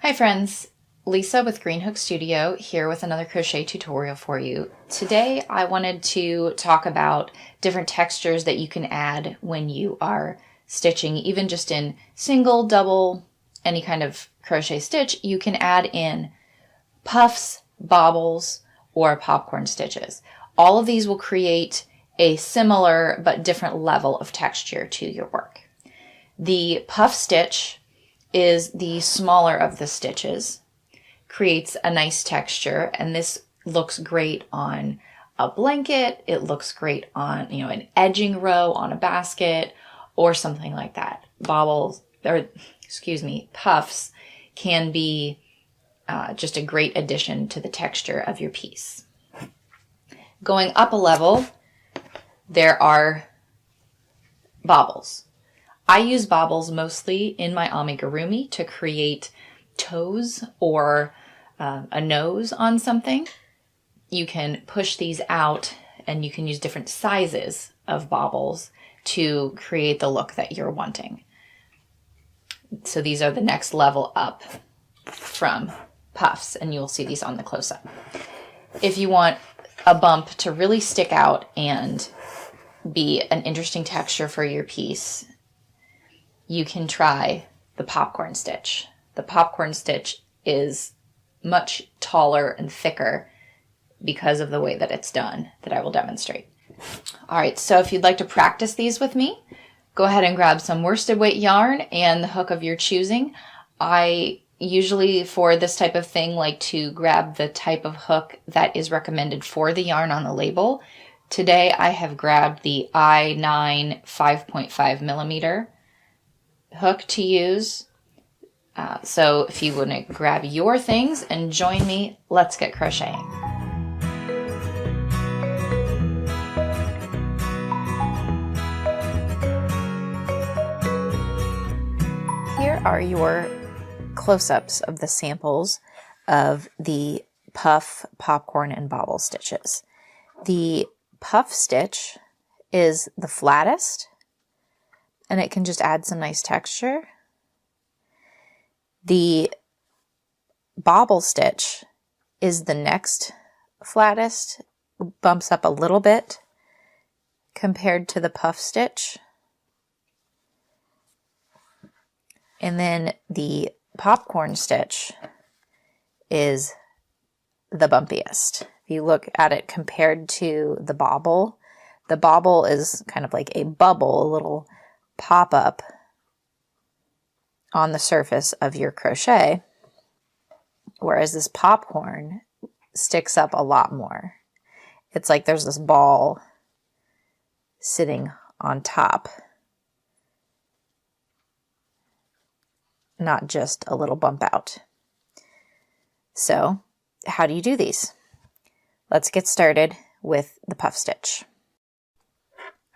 Hi friends, Lisa with greenhookstudio here with another crochet tutorial for you. Today I wanted to talk about different textures that you can add when you are stitching, even just in single, double, any kind of crochet stitch. You can add in puffs, bobbles, or popcorn stitches. All of these will create a similar but different level of texture to your work. The puff stitch is the smaller of the stitches, creates a nice texture, and this looks great on a blanket. It looks great on, an edging row on a basket or something like that. Puffs can be just a great addition to the texture of your piece. Going up a level, there are bobbles. I use bobbles mostly in my amigurumi to create toes or a nose on something. You can push these out and you can use different sizes of bobbles to create the look that you're wanting. So these are the next level up from puffs, and you'll see these on the close-up. If you want a bump to really stick out and be an interesting texture for your piece, you can try the popcorn stitch. The popcorn stitch is much taller and thicker because of the way that it's done, that I will demonstrate. All right, so if you'd like to practice these with me, go ahead and grab some worsted weight yarn and the hook of your choosing. I usually, for this type of thing, like to grab the type of hook that is recommended for the yarn on the label. Today I have grabbed the I9 5.5 millimeter hook to use. So if you want to grab your things and join me, let's get crocheting. Here are your close-ups of the samples of the puff, popcorn, and bobble stitches. The puff stitch is the flattest, and it can just add some nice texture. The bobble stitch is the next flattest, bumps up a little bit compared to the puff stitch. And then the popcorn stitch is the bumpiest. If you look at it compared to the bobble is kind of like a bubble, a little pop up on the surface of your crochet, whereas this popcorn sticks up a lot more. It's like there's this ball sitting on top, not just a little bump out. So how do you do these? Let's get started with the puff stitch.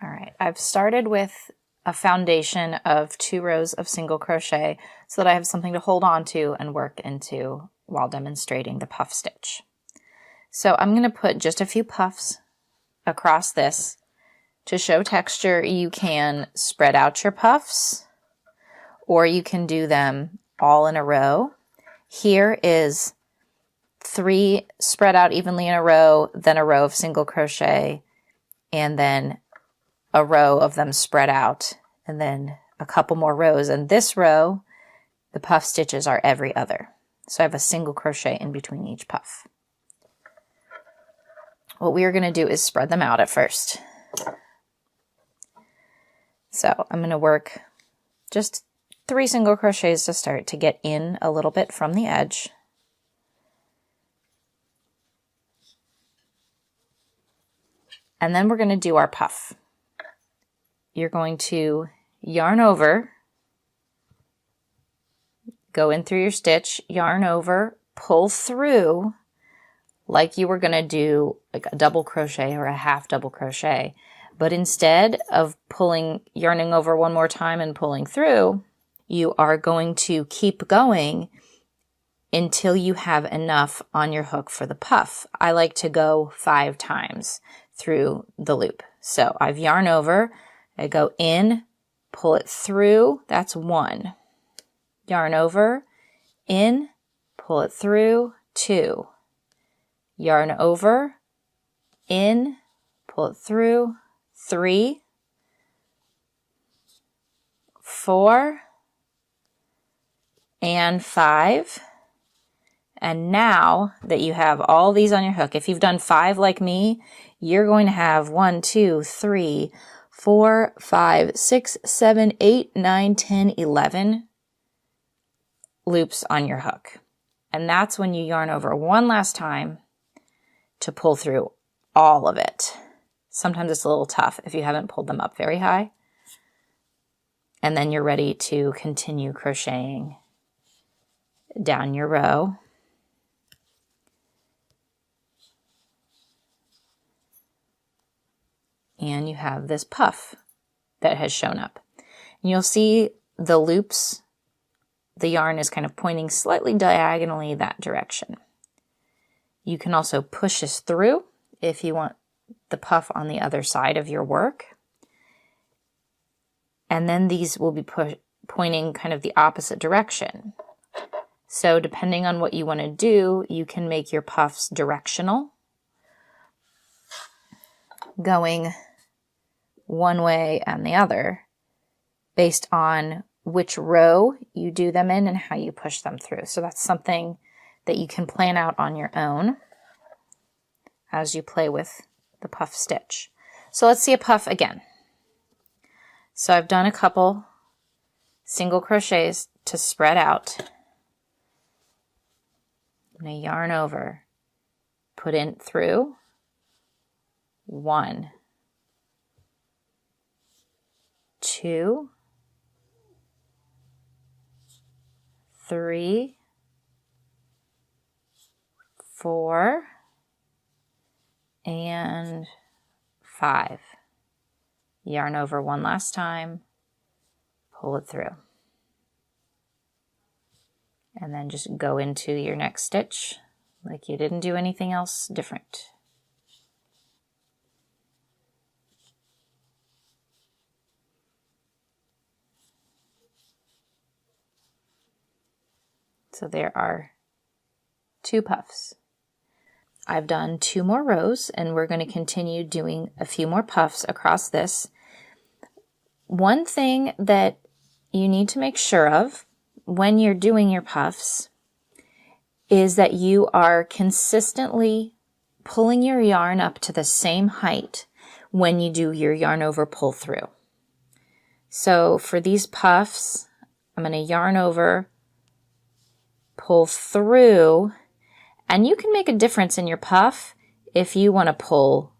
All right, I've started with a foundation of 2 rows of single crochet so that I have something to hold on to and work into while demonstrating the puff stitch. So I'm going to put just a few puffs across this to show texture. You can spread out your puffs, or you can do them all in a row. Here is 3 spread out evenly in a row, then a row of single crochet, and then a row of them spread out, and then a couple more rows. And this row, the puff stitches are every other. So I have a single crochet in between each puff. What we are going to do is spread them out at first. So I'm going to work just 3 single crochets to start to get in a little bit from the edge. And then we're going to do our puff. You're going to yarn over, go in through your stitch, yarn over, pull through like you were going to do like a double crochet or a half double crochet. But instead of yarning over one more time and pulling through, you are going to keep going until you have enough on your hook for the puff. I like to go 5 times through the loop. So I've yarned over, I go in, pull it through, that's 1. Yarn over, in, pull it through, 2, yarn over, in, pull it through, 3, 4, and 5. And now that you have all these on your hook, if you've done 5 like me, you're going to have 1, 2, 3, 4, 5, 6, 7, 8, 9, 10, 11 loops on your hook. And that's when you yarn over one last time to pull through all of it. Sometimes it's a little tough if you haven't pulled them up very high. And then you're ready to continue crocheting down your row. And you have this puff that has shown up. And you'll see the loops, the yarn is kind of pointing slightly diagonally that direction. You can also push this through if you want the puff on the other side of your work. And then these will be pointing kind of the opposite direction. So depending on what you want to do, you can make your puffs directional, going one way and the other based on which row you do them in and how you push them through. So that's something that you can plan out on your own as you play with the puff stitch. So let's see a puff again. So I've done a couple single crochets to spread out. I'm going to yarn over, put in through, 1, 2, 3, 4, and 5. Yarn over one last time, pull it through. And then just go into your next stitch like you didn't do anything else different. So there are 2 puffs. I've done 2 more rows and we're going to continue doing a few more puffs across this. One thing that you need to make sure of when you're doing your puffs is that you are consistently pulling your yarn up to the same height when you do your yarn over pull through. So for these puffs, I'm going to yarn over, pull through, and you can make a difference in your puff if you want to pull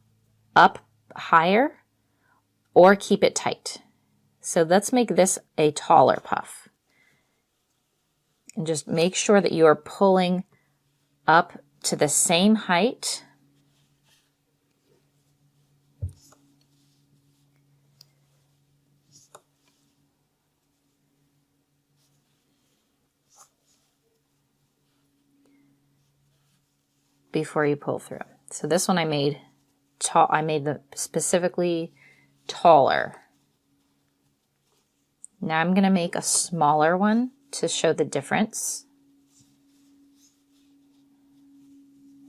up higher or keep it tight. So let's make this a taller puff. And just make sure that you are pulling up to the same height. Before you pull through. So this one I made tall. I made the specifically taller. Now I'm going to make a smaller one to show the difference.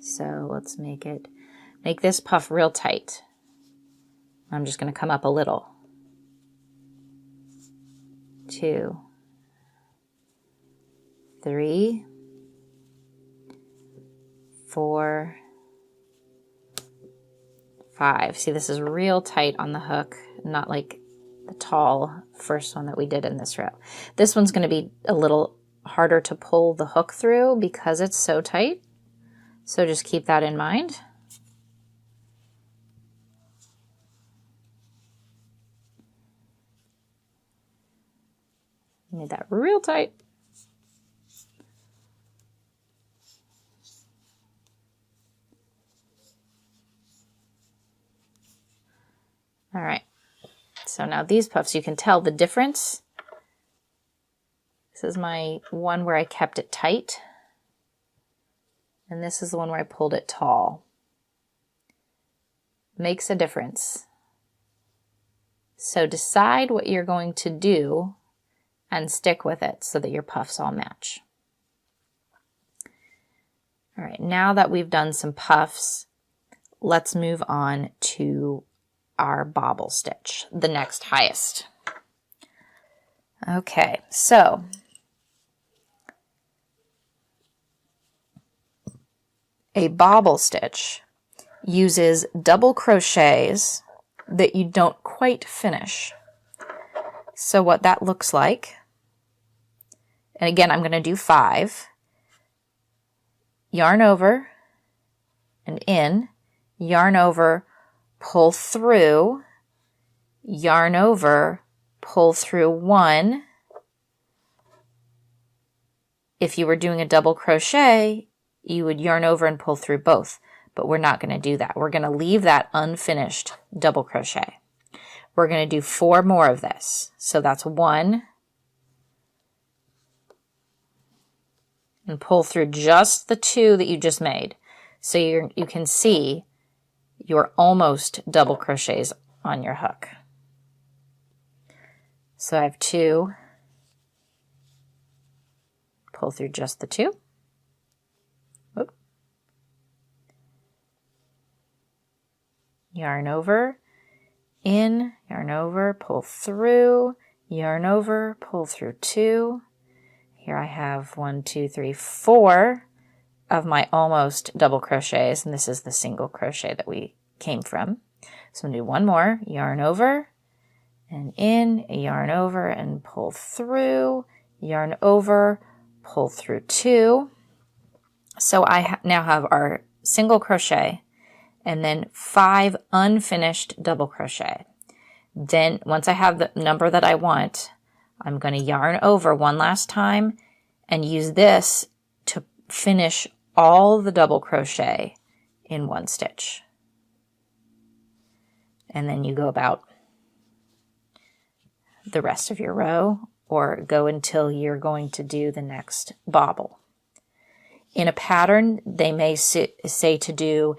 So let's make this puff real tight. I'm just going to come up a little. 2, 3, 4, 5. See, this is real tight on the hook, not like the tall first one that we did in this row. This one's going to be a little harder to pull the hook through because it's so tight. So just keep that in mind. Made that real tight. All right, so now these puffs, you can tell the difference. This is my one where I kept it tight, and this is the one where I pulled it tall. Makes a difference. So decide what you're going to do and stick with it so that your puffs all match. All right, now that we've done some puffs, let's move on to our bobble stitch, the next highest. Okay, so a bobble stitch uses double crochets that you don't quite finish. So what that looks like, and again, I'm going to do 5. Yarn over and in, yarn over, pull through, yarn over, pull through 1. If you were doing a double crochet, you would yarn over and pull through both, but we're not going to do that. We're going to leave that unfinished double crochet. We're going to do 4 more of this. So that's 1, and pull through just the 2 that you just made. So you can see your almost double crochets on your hook. So I have 2, pull through just the 2. Whoop. Yarn over, in, yarn over, pull through, yarn over, pull through 2. Here I have 1, 2, 3, 4 of my almost double crochets, and this is the single crochet that we came from. So I'm going to do 1 more, yarn over and in, yarn over and pull through, yarn over, pull through 2. So I now have our single crochet and then 5 unfinished double crochet. Then once I have the number that I want, I'm going to yarn over 1 last time and use this to finish all the double crochet in 1 stitch. And then you go about the rest of your row, or go until you're going to do the next bobble. In a pattern, they may say to do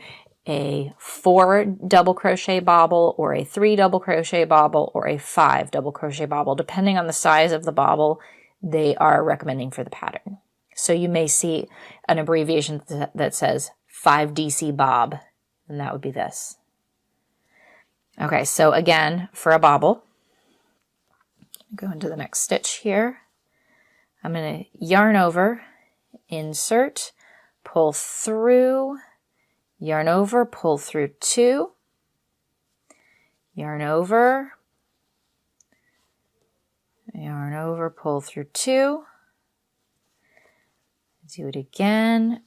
a 4 double crochet bobble, or a 3 double crochet bobble, or a 5 double crochet bobble. Depending on the size of the bobble, they are recommending for the pattern. So you may see an abbreviation that says 5DC bob, and that would be this. Okay, so again, for a bobble, go into the next stitch here. I'm going to yarn over, insert, pull through, yarn over, pull through 2, yarn over, pull through 2, do it again,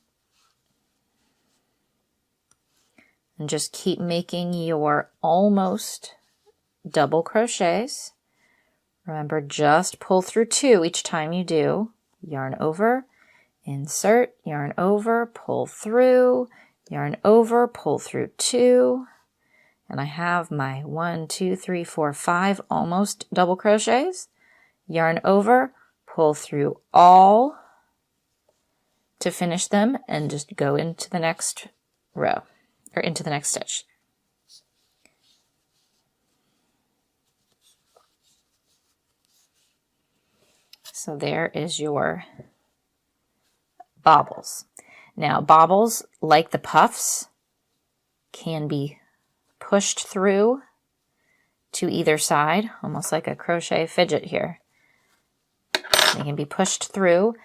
and just keep making your almost double crochets. Remember, just pull through 2 each time you do. Yarn over, insert, yarn over, pull through, yarn over, pull through 2, and I have my 1, 2, 3, 4, 5 almost double crochets. Yarn over, pull through all to finish them, and just go into the next row, or into the next stitch. So there is your bobbles. Now, bobbles, like the puffs, can be pushed through to either side, almost like a crochet fidget here. They can be pushed through.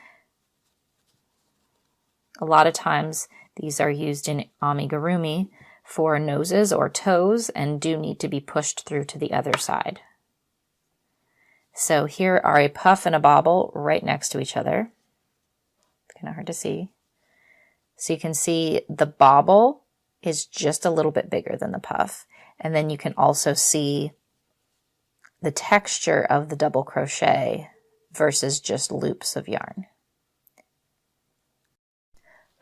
A lot of times these are used in amigurumi for noses or toes and do need to be pushed through to the other side. So here are a puff and a bobble right next to each other. It's kind of hard to see. So you can see the bobble is just a little bit bigger than the puff. And then you can also see the texture of the double crochet versus just loops of yarn.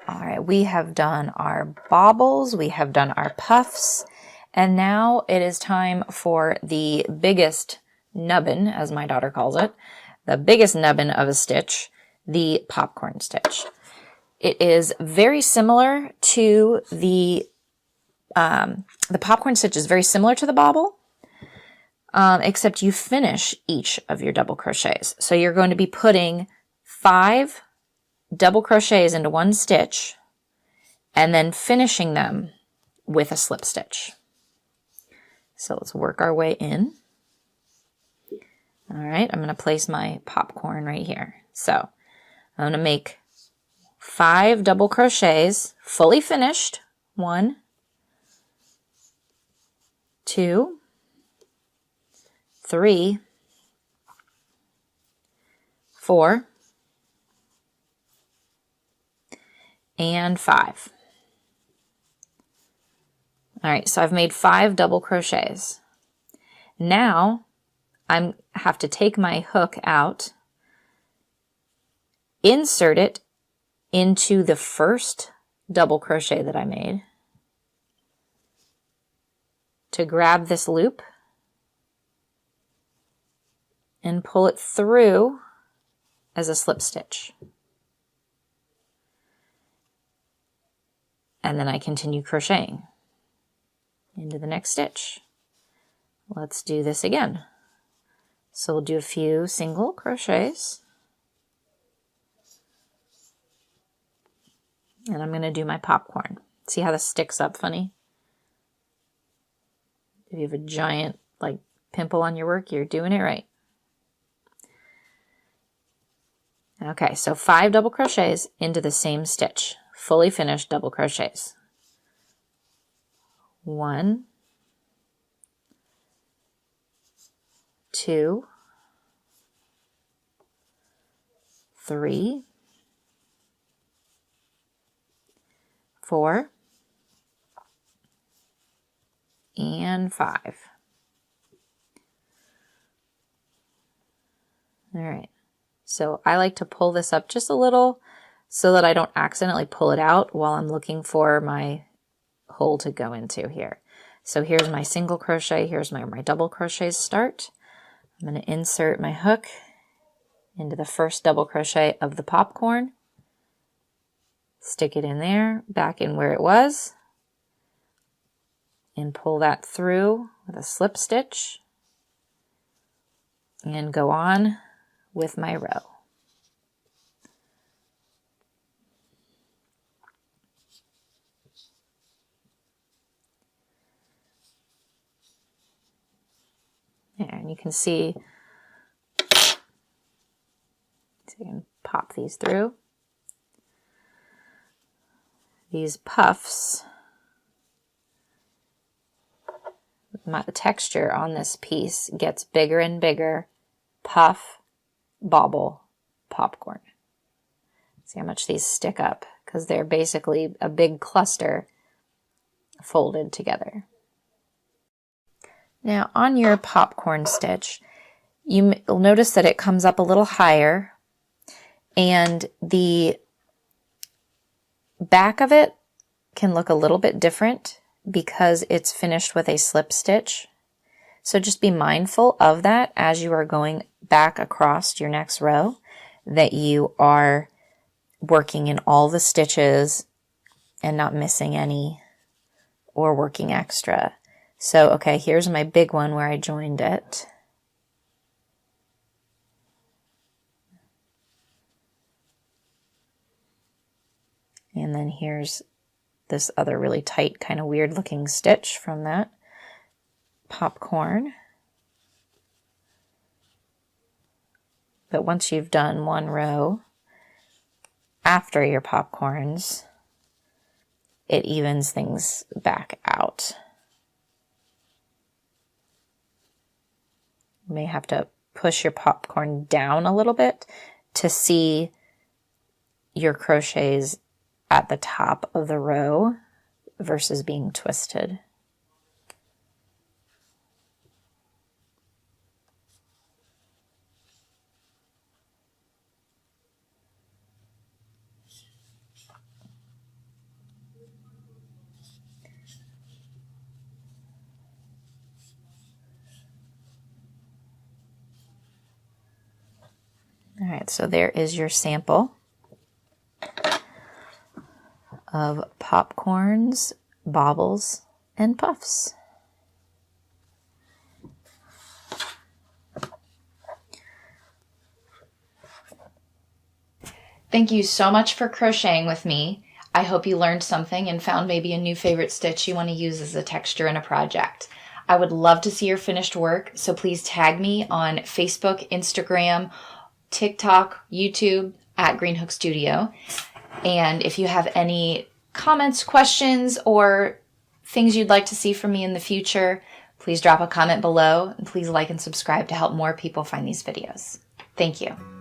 All right, we have done our bobbles, we have done our puffs, and now it is time for the biggest nubbin, as my daughter calls it, the biggest nubbin of a stitch, the popcorn stitch. It is very similar to the popcorn stitch is very similar to the bobble, except you finish each of your double crochets. So you're going to be putting 5 double crochets into 1 stitch, and then finishing them with a slip stitch. So let's work our way in. All right, I'm going to place my popcorn right here. So I'm going to make 5 double crochets, fully finished. 1, 2, 3, 4, and 5. All right, so I've made 5 double crochets. Now I have to take my hook out, insert it into the first double crochet that I made to grab this loop and pull it through as a slip stitch. And then I continue crocheting into the next stitch. Let's do this again. So we'll do a few single crochets. And I'm going to do my popcorn. See how this sticks up funny? If you have a giant like pimple on your work, you're doing it right. Okay, so 5 double crochets into the same stitch. Fully finished double crochets. 1, 2, 3, 4, and 5. All right, so I like to pull this up just a little so that I don't accidentally pull it out while I'm looking for my hole to go into here. So here's my single crochet, here's my double crochets start. I'm going to insert my hook into the first double crochet of the popcorn, stick it in there, back in where it was, and pull that through with a slip stitch and go on with my row. There, and you can see, so you can pop these through. These puffs, the texture on this piece gets bigger and bigger. Puff, bobble, popcorn. See how much these stick up, because they're basically a big cluster folded together. Now on your popcorn stitch, you'll notice that it comes up a little higher, and the back of it can look a little bit different because it's finished with a slip stitch. So just be mindful of that as you are going back across your next row, that you are working in all the stitches and not missing any or working extra. So, okay, here's my big one where I joined it. And then here's this other really tight, kind of weird looking stitch from that popcorn. But once you've done one row after your popcorns, it evens things back out. You may have to push your popcorn down a little bit to see your crochets at the top of the row versus being twisted. All right, so there is your sample of popcorns, bobbles, and puffs. Thank you so much for crocheting with me. I hope you learned something and found maybe a new favorite stitch you want to use as a texture in a project. I would love to see your finished work, so please tag me on Facebook, Instagram, TikTok, YouTube at greenhookstudio. And if you have any comments, questions, or things you'd like to see from me in the future, please drop a comment below, and please like and subscribe to help more people find these videos. Thank you.